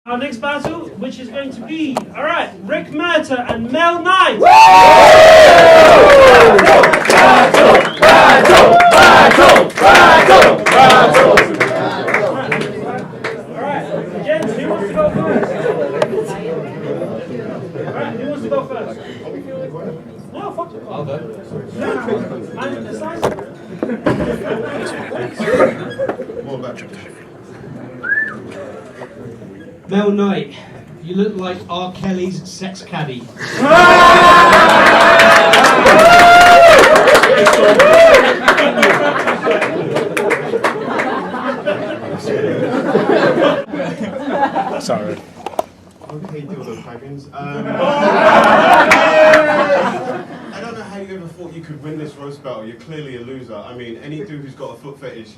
Our next battle, which is going to be, alright, Rick Murtagh and Mel Knight! Alright, gents, who wants to go first? Alright, who wants to go first? No, fuck it. I'll go. I'm decisive. More about Mel Knight, you look like R. Kelly's sex caddy. Sorry. Okay, dildo dragons. I don't know how you ever thought you could win this roast battle. You're clearly a loser. I mean, any dude who's got a foot fetish,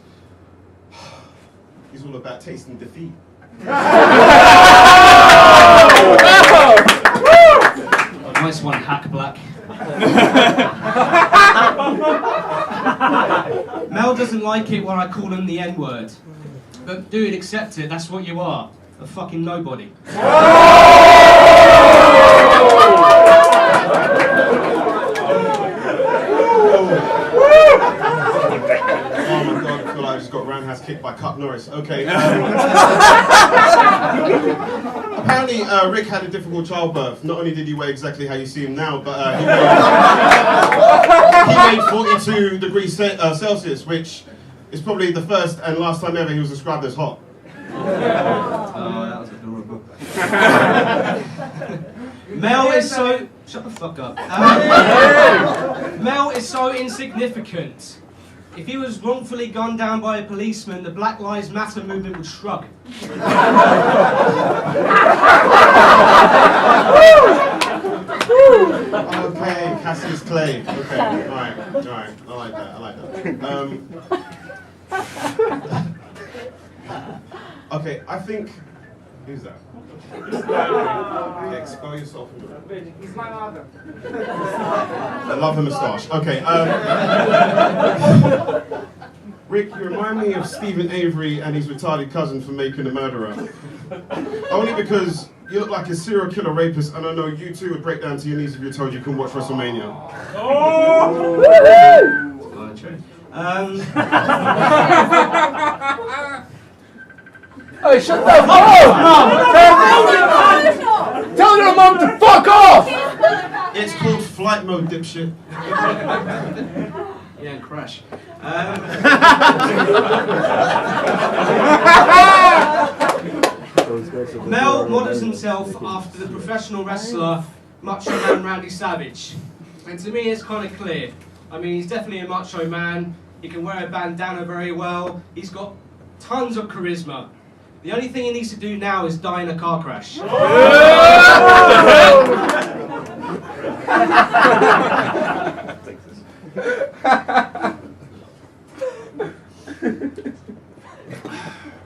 he's all about tasting defeat. Nice one, Hack Black. Mel doesn't like it when I call him the N-word. But dude, accept it, that's what you are. A fucking nobody. Oh my god, I feel like I just got roundhouse kicked by Cup Norris. Okay. Apparently, Rick had a difficult childbirth. Not only did he weigh exactly how you see him now, but he weighed 42 degrees Celsius, which is probably the first and last time ever he was described as hot. Oh, that was adorable. Mel is so... Shut the fuck up. Mel is so insignificant. If he was wrongfully gunned down by a policeman, the Black Lives Matter movement would shrug. Okay, Cassius Clay. Okay, alright, I like that. Okay, I think... Who's that? Okay, expel yourself from the... He's my mother. I love her moustache. Okay, Rick, you remind me of Stephen Avery and his retarded cousin from Making a Murderer. Only because you look like a serial killer rapist, and I know you too would break down to your knees if you were told you couldn't watch WrestleMania. Oh! Hey, shut the fuck up, Mum! Tell your mum to fuck off! It's called flight mode, dipshit. Yeah, and crash. Mel models himself after the professional wrestler Macho Man Randy Savage. And to me it's kind of clear. I mean, he's definitely a macho man. He can wear a bandana very well. He's got tons of charisma. The only thing he needs to do now is die in a car crash.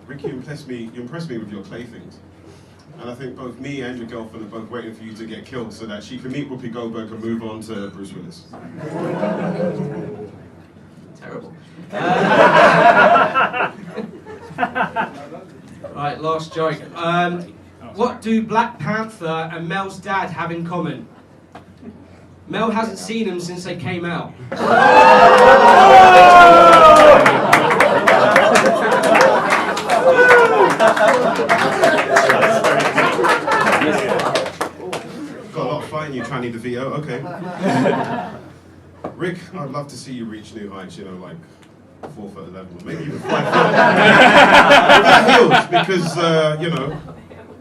Rick, you impressed me with your playthings. And I think both me and your girlfriend are both waiting for you to get killed so that she can meet Whoopi Goldberg and move on to Bruce Willis. Terrible. Right, last joke. What do Black Panther and Mel's dad have in common? Mel hasn't seen them since they came out. Got a lot of fighting you trying to veto, okay. Rick, I'd love to see you reach new heights, you know, like 4'11", or maybe even 5 foot. Without heels, because, you know,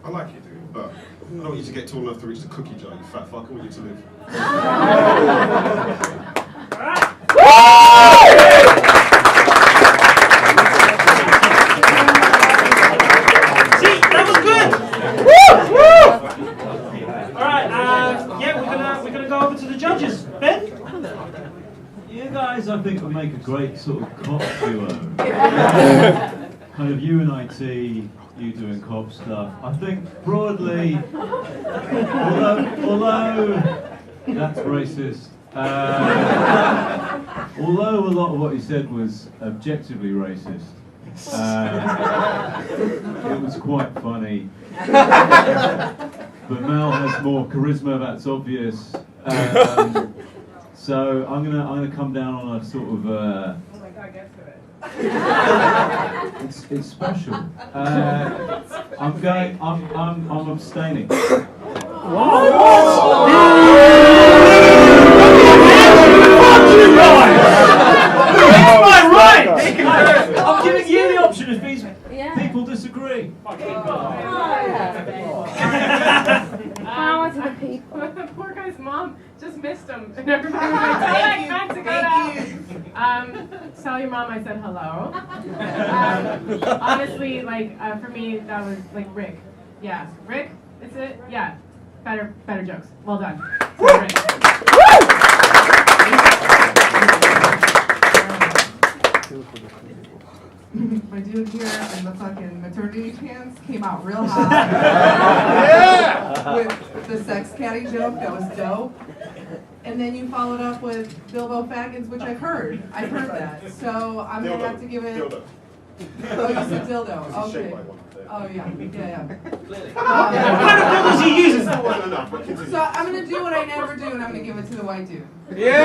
I like you, dude, but I don't want you to get tall enough to reach the cookie jar, you fat fuck. I want you to live. See, that was good! Alright, yeah, we're gonna go over to the judges. Ben? You guys, I think, would make a great sort of cop duo. Kind of you and IT, you doing cop stuff. I think broadly, although that's racist, although a lot of what you said was objectively racist, it was quite funny. But Mel has more charisma, that's obvious. So I'm gonna come down on a sort of. Oh my God, get to it. It's special. I'm abstaining. I'm giving you the option if these people disagree. Poor guy's mom just missed him, and everybody was like, "Time to go down." Tell your mom I said hello. Honestly, like for me, that was like Rick. Yeah, Rick. Is it? Yeah. Better jokes. Well done. Rick. My dude here in the fucking maternity pants came out real hot. With the sex caddy joke, that was dope. And then you followed up with Bilbo Baggins, which I've heard. I've heard that. So I'm gonna have to give it. Dildo. Oh, you said dildo. It's shaped Okay. like one. Oh yeah. What kind of dildos are you using? Well enough, but continue. So I'm gonna do what I never do, and I'm gonna give it to the white dude. Yeah!